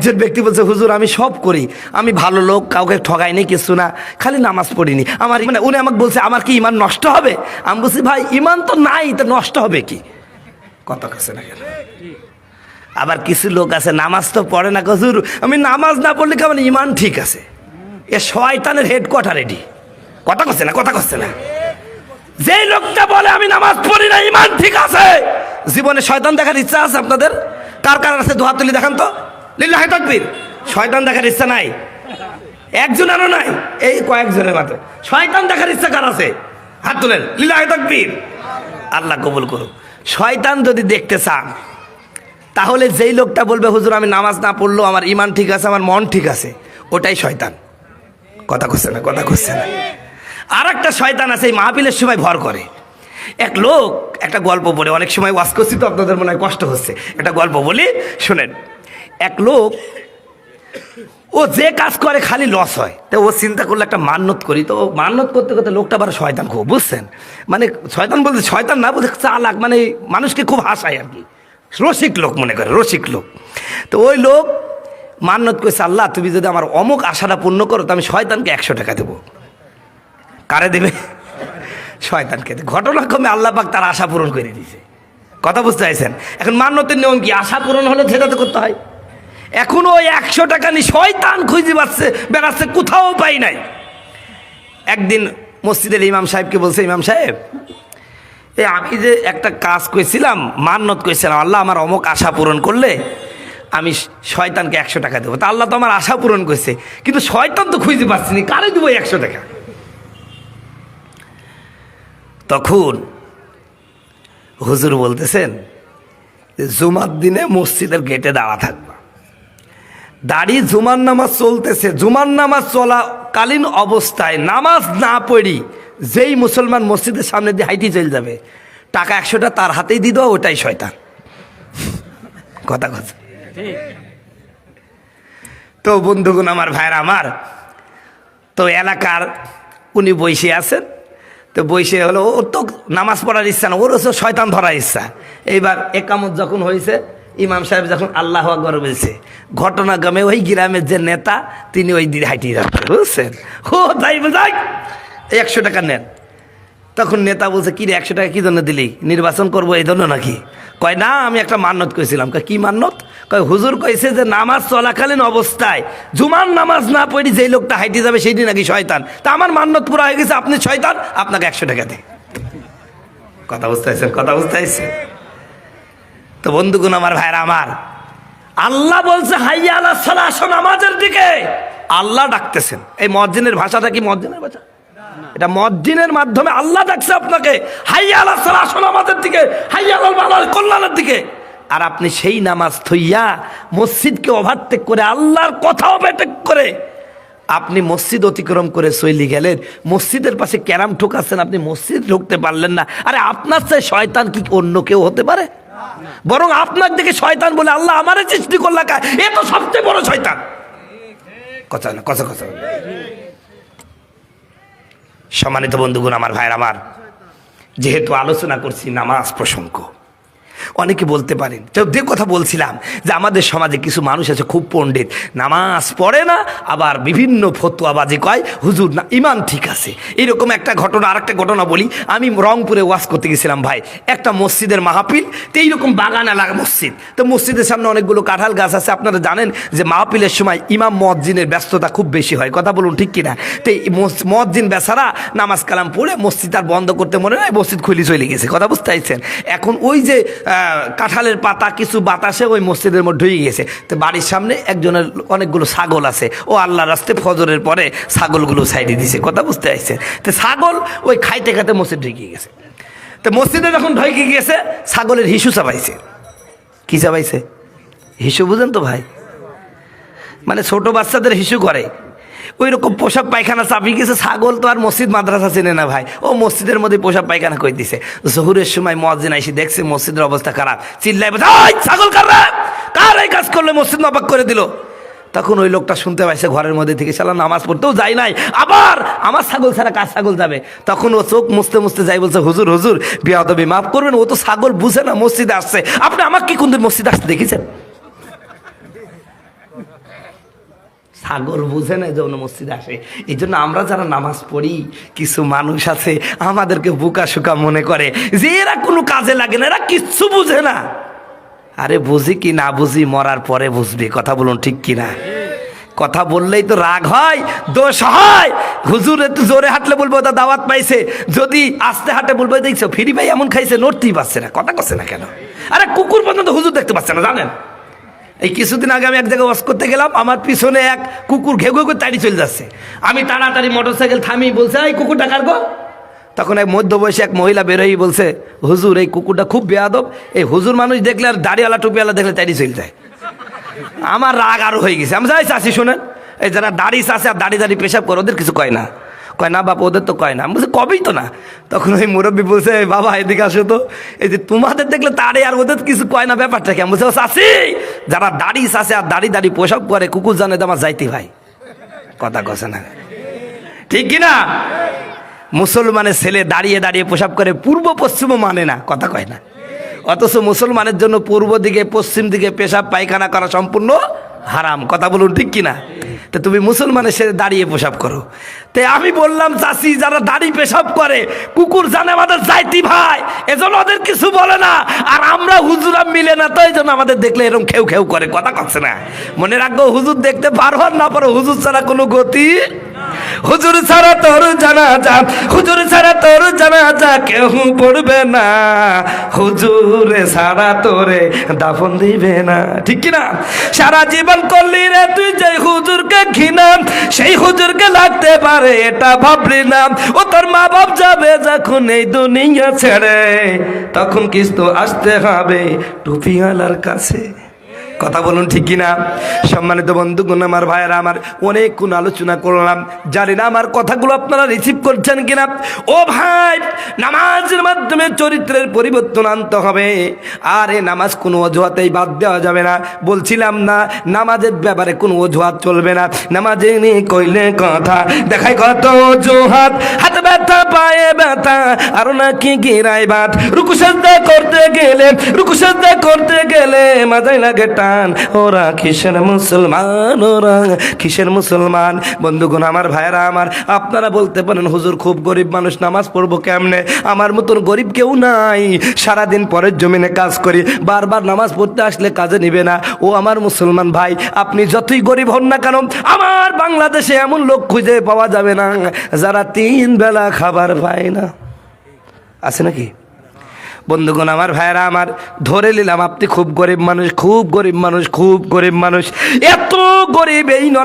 একজন ব্যক্তি বলছে, হুজুর আমি সব করি, আমি ভালো লোক, কাউকে ঠগাই নেই, কিছু না, খালি নামাজ পড়িনি, আমার মানে উনি আমাকে বলছে আমার কি ইমান নষ্ট হবে? আমি বলছি ভাই ইমান তো নাই, তো নষ্ট হবে কি? কথা কাছে না কেন? আবার কিছু লোক আছে নামাজ তো পড়ে না, হুজুর আমি নামাজ না পড়লে কেমন ইমান ঠিক আছে। এ শয়তানের হেডকোয়ার্টার এটি। কথা করছে না, কথা করছে না। যেই লোকটা বলে আমি নামাজ পড়ি না ইমান ঠিক আছে, জীবনে শয়তান দেখার ইচ্ছা আছে আপনাদের? কার কার আছে দুহাত তুলি দেখান তো, লিল্লাহি তাকবীর। শয়তান দেখার ইচ্ছা নাই? একজনেরও নাই, এই কয়েকজনের মাত্র। শয়তান দেখার ইচ্ছা কার আছে? হাত তুলেন, লিল্লাহি তাকবীর। আল্লাহ কবুল করুন। শয়তান যদি দেখতে চান, তাহলে যেই লোকটা বলবে হুজুর আমি নামাজ না পড়লেও আমার ইমান ঠিক আছে, আমার মন ঠিক আছে, ওটাই শয়তান। কথা করছে না, কথা করছে না। আর একটা শয়তান আছে, এই মাহফিলের সময় ভর করে। এক লোক, একটা গল্প বলে, অনেক সময় ওয়াজ করছি তো আপনাদের মনে হয় কষ্ট হচ্ছে, একটা গল্প বলি শুনেন। এক লোক, ও যে কাজ করে খালি লস হয়, তো ও চিন্তা করলে একটা মান্যত করি। তো মান্যত করতে করতে লোকটা আবার শয়তান খুব, বুঝছেন? মানে শয়তান বলতে শয়তান না, বলতে চালাক, মানে মানুষকে খুব হাসায় আর কি, রসিক লোক মনে করে, রসিক লোক। তো ওই লোক মান্যত করেছে, আল্লাহ তুমি যদি আমার অমুক আশাটা পূর্ণ করো তো আমি শয়তানকে 100 টাকা দেবো। কারে দেবে? শয়তানকে। ঘটনাক্রমে আল্লাহ পাক তার আশা পূরণ করে দিয়েছে। কথা বুঝতে চাইছেন? এখন মান্যতের নিয়ম কি? আশা পূরণ হলে সেটা তো করতে হয়। এখন ওই 100 টাকা নিয়ে শয়তান খুঁজে বেড়াচ্ছে, কোথাও পাই নাই। একদিন মসজিদের ইমাম সাহেবকে বলছে, ইমাম সাহেব আমি যে একটা কাজ করেছিলাম, মান্যত করেছিলাম, আল্লাহ আমার অমুক আশা পূরণ করলে আমি শয়তানকে 100 টাকা দেবো। তা আল্লাহ তো আমার আশা পূরণ করছে, কিন্তু শয়তান তো খুঁজে পাচ্ছি না, কারে দেবো 100 টাকা? তখন হুজুর বলতেছেন, জুমার দিনে মসজিদের গেটে দাঁড়া থাকবা, দাঁড়িয়ে জুমার নামাজ চলতেছে, জুমার নামাজ চলাকালীন অবস্থায় নামাজ না পড়ি যেই মুসলমান মসজিদের সামনে দিয়ে হাইটি চলে যাবে, টাকা 100টা তার হাতেই দিয়ে দেওয়া, ওটাই শয়তান। কথা কথা। তো বন্ধুগণ আমার, ভাইরা আমার, তো এলাকার উনি বসে আছেন, তো বসে হলো, ওর তো নামাজ পড়ার ইচ্ছা না, ওর হচ্ছে শয়তান ধরার ইচ্ছা। এইবার একামত যখন হয়েছে, ইমাম সাহেব যখন আল্লাহু আকবার বলছে, ঘটনাক্রমে ওই গ্রামের যে নেতা তিনি ওই দিকে হাঁটিয়ে যাচ্ছে, বুঝছেন? ও তাই বোঝাই 100 টাকা নেন। তখন নেতা বলছে, কি রে 100 টাকা কি জন্য দিলি? নির্বাচন করবো এই জন্য নাকি? কয় না, আমি একটা মান্যত করেছিলাম। কয় কি মান্যত? কয় হুজুর কইছে যে নামাজ চলাকালীন অবস্থায় জুমার নামাজ না পড়ি যেই লোকটা হাইটে যাবে সেইটি নাকি শয়তান। তা আমার মান্যত পুরা হয়ে গেছে, আপনি শয়তান, আপনাকে 100 টাকা দেয়। কথা বুঝতে পারছেন? কথা বুঝতে পারছেন? তো বন্ধুগণ আমার, ভাইরা আমার, আল্লাহ বলছে হাইয়া আলাস সালাহ, আসো নামাজের দিকে। আল্লাহ ডাকতেছেন। এই মুয়াজ্জিনের ভাষাটা কি মুয়াজ্জিনের ভাষা? এটা মুয়াজ্জিনের মাধ্যমে আল্লাহ ডাকছে আপনাকে, হাইয়া আলাস সালাহ, আসো নামাজের দিকে, হাইয়া আলাল ফালাহ, কল্যাণের দিকে। আর আপনি সেই নামাজ থইয়া মসজিদকে ওভারটেক করে, আল্লাহর কথা ওভারটেক করে আপনি মসজিদ অতিক্রম করে চলে গেলেন। মসজিদের পাশে ক্যারাম ঠোকাচ্ছেন, আপনি মসজিদ ঢুকতে পারলেন না। আরে আপনার চেয়ে শয়তান কি অন্য কেউ হতে পারে? বরং আপনার দিকে শয়তান বলে আল্লাহ আমারে সৃষ্টি করলা, এ তো সবচেয়ে বড় শয়তান। কথা না, কথা কথা। সম্মানিত বন্ধুগণ আমার, ভাইয়ের আমার, যেহেতু আলোচনা করছি নামাজ প্রসঙ্গ, অনেকে বলতে পারেন, যে কথা বলছিলাম যে আমাদের সমাজে কিছু মানুষ আছে খুব পণ্ডিত, নামাজ পড়ে না, আবার বিভিন্ন ফতোয়াবাজি কয় হুজুর না ইমান ঠিক আছে। এরকম একটা ঘটনা, আরেকটা ঘটনা বলি। আমি রংপুরে ওয়াজ করতে গেছিলাম ভাই, একটা মসজিদের মাহফিল, তো এইরকম বাগান এলাকা মসজিদ, তো মসজিদের সামনে অনেকগুলো কাঁঠাল গাছ আছে। আপনারা জানেন যে মাহফিলের সময় ইমাম মুয়াজ্জিনের ব্যস্ততা খুব বেশি হয়, কথা বলুন ঠিক কিনা? তো এই মুয়াজ্জিন বেচারা নামাজ কালাম পড়ে মসজিদ আর বন্ধ করতে মনে নয়, মসজিদ খুলে চলে গেছে। কথা বুঝতে চাইছেন? এখন ওই যে কাঁঠালের পাতা কিছু বাতাসে ওই মসজিদের মধ্যে ঢুকে গেছে। তো বাড়ির সামনে একজনের অনেকগুলো ছাগল আছে, ও আল্লাহ রাস্তে ফজরের পরে ছাগলগুলো সাইডে দিছে। কথা বুঝতে চাইছেন? তো ছাগল ওই খাইতে খাইতে মসজিদ ঢুকে গেছে। তো মসজিদে যখন ঢুকে গেছে, ছাগলের হিসু চাবাইছে। কি চাবাইছে? হিসু বুঝেন তো ভাই? মানে ছোট বাচ্চাদের হিসু করে ওই রকম পোশাক পায়খানা চাপিয়ে গেছে। ছাগল তো আর মসজিদ মাদ্রাসা চেনে না ভাই, ও মসজিদের মধ্যে পোশাক পায়খানা করে দিছে। জহুরের সময় মুয়াজ্জিন এসে দেখছে মসজিদের অবস্থা খারাপ, চিল্লাই বলছে, ওই ছাগল কার এই কাজ করলে মসজিদ নাপাক করে দিল। তখন ওই লোকটা শুনতে পাইছে ঘরের মধ্যে থেকে, শালা নামাজ পড়তেও যায় নাই, আবার আমার ছাগল ছাড়া কার ছাগল যাবে। তখন ও চোখ মুছতে মুছতে যাই বলছে, হুজুর হুজুর বেয়াদবি মাফ করবেন, ও তো ছাগল বুঝে না মসজিদে আসছে, আপনি আমাকে কি কোনদিন মসজিদে আসতে দেখেছেন? ছাগল বুঝে না যৌন মসজিদে আসে। এই জন্য আমরা যারা নামাজ পড়ি কিছু মানুষ আছে আমাদেরকে বোকা শোকা মনে করে যে এরা কোনো কাজে লাগে না, এরা কিচ্ছু বুঝে না। আরে বুঝি কি না বুঝি মরার পরে বুঝবি। কথা বলুন ঠিক কিনা? কথা বললেই তো রাগ হয়, দোষ হয়। হুজুর একটু জোরে হাঁটলে বলবো ওটা দাওয়াত পাইছে, যদি আস্তে হাঁটে বলবো দেখছো ফিরি ভাই এমন খাইছে, নড়তেই পারছে না, কথা করছে না কেন? আরে কুকুর পর্যন্ত হুজুর দেখতে পাচ্ছে না জানেন? এই কিছুদিন আগে আমি এক জায়গায় ওয়াজ করতে গেলাম, আমার পিছনে এক কুকুর ঘেউ ঘেউ করে তাড়ি চলে যাচ্ছে। আমি তাড়াতাড়ি মোটরসাইকেল থামি, বলছে এই কুকুরটা কার গো? তখন এক মধ্যবয়সী এক মহিলা বেরোই বলছে, হুজুর এই কুকুরটা খুব বেয়াদব, এই হুজুর মানুষ দেখলে আর দাড়িওয়ালা টুপিওয়ালা দেখলে তাড়ি চলে যায়। আমার রাগ আরো হয়ে গেছে। আমি যাই চাষি শোনেন, এই যারা দাড়ি চাষে আর দাড়ি দাড়ি পেশাব করে ওদের কিছু কয় না, কয় না বাপ ওদের তো কয় না। আমি বলছি কবেই তো না। তখন ওই মুরব্বী বলছে বাবা এদিকে আসো তো, এই যে তোমাদের দেখলে তারে আর ওদের কিছু কয় না, ব্যাপারটা কেমন? বলছে ও চাষি, যারা দাড়ি চাষে আর দাড়ি দাড়ি পেশাব করে কুকুর জানে তো আমার যাইতে ভাই। কথা কছে না ঠিক কিনা? মুসলমানের ছেলে দাঁড়িয়ে দাঁড়িয়ে পেশাব করে, পূর্ব পশ্চিমও মানে না, কথা কয় না। অথচ মুসলমানের জন্য পূর্ব দিকে পশ্চিম দিকে পেশাব পায়খানা করা সম্পূর্ণ হারাম। কথা বলুন ঠিক কিনা? তো তুমি মুসলমানের সাথে দাঁড়িয়ে পেশাব করো। তাই আমি বললাম চাষি যারা দাড়ি পেশাব করে কুকুর জানে আমাদের যাইতি ভাই, এজন্য ওদের কিছু বলে না। আর আমরা হুজুরা মিলে না, তো এই জন্য আমাদের দেখলে এরকম খেউ খেউ করে, কথা করছে না। মনে রাখবো হুজুর দেখতে পারো আর না পারো, হুজুর ছাড়া কোনো গতি, হুজুর ছাড়া তোর জানাজা, হুজুর ছাড়া তোর জানাজা কেউ পড়বে না, হুজুর ছাড়া তোরে দাফন দিবে না, ঠিক কিনা? সারা জীবন করলি রে তুই যে হুজুরকে ঘৃণা, সেই হুজুরকে লাগতে পারে এটা ভাবলি না। ও তোর মা বাপ যাবে যখন এই দুনিয়া ছেড়ে, তখন কিছু আসতে হবে টুপিওয়ালার কাছে। কথা বলুন ঠিক কিনা? সম্মানিত বন্ধুগণ, আমার ভাইয়েরা আমার, অনেকক্ষণ আলোচনা করলাম, জানি না আমার কথাগুলো আপনারা রিসিভ করছেন কিনা। ও ভাই, নামাজের মাধ্যমে চরিত্রের পরিবর্তন আনতে হবে। আর এ নামাজ কোনো অজুহাতেই বাদ দেওয়া যাবে না। বলছিলাম না নামাজের ব্যাপারে কোনো অজুহাত চলবে না। নামাজে নিয়ে কইলে কথা দেখায় কত অজুহাত, হাতে ব্যথা পায়ে ব্যথা আর নাকি গিরাই বাত, রুকু সাজদা করতে গেলে, রুকু সাজদা করতে গেলে মাথায় লাগে টান। ওরা কিসের মুসলমান, ওরা কিসের মুসলমান? বন্ধুগণ আমার, ভাইয়েরা আমার, আপনারা বলতে পারেন হুজুর খুব গরিব মানুষ, নামাজ পড়বো কেমনে? আমার মতন গরিব কেউ নাই। সারাদিন পরের জমিনে কাজ করি, বারবার নামাজ পড়তে আসলে কাজে নিবে না। ও আমার মুসলমান ভাই, আপনি যতই গরিব হন না কেন, আমার বাংলাদেশে এমন লোক খুঁজে পাওয়া যাবে না যারা 3 বেলা খাবার পায় না। আছে নাকি? বন্ধুগণ আমার, ভাইয়েরা আমার, ধরে নিলাম আপনি খুব গরিব মানুষ, খুব গরিব মানুষ, খুব গরিব মানুষ, এত গরিব এই নড়াই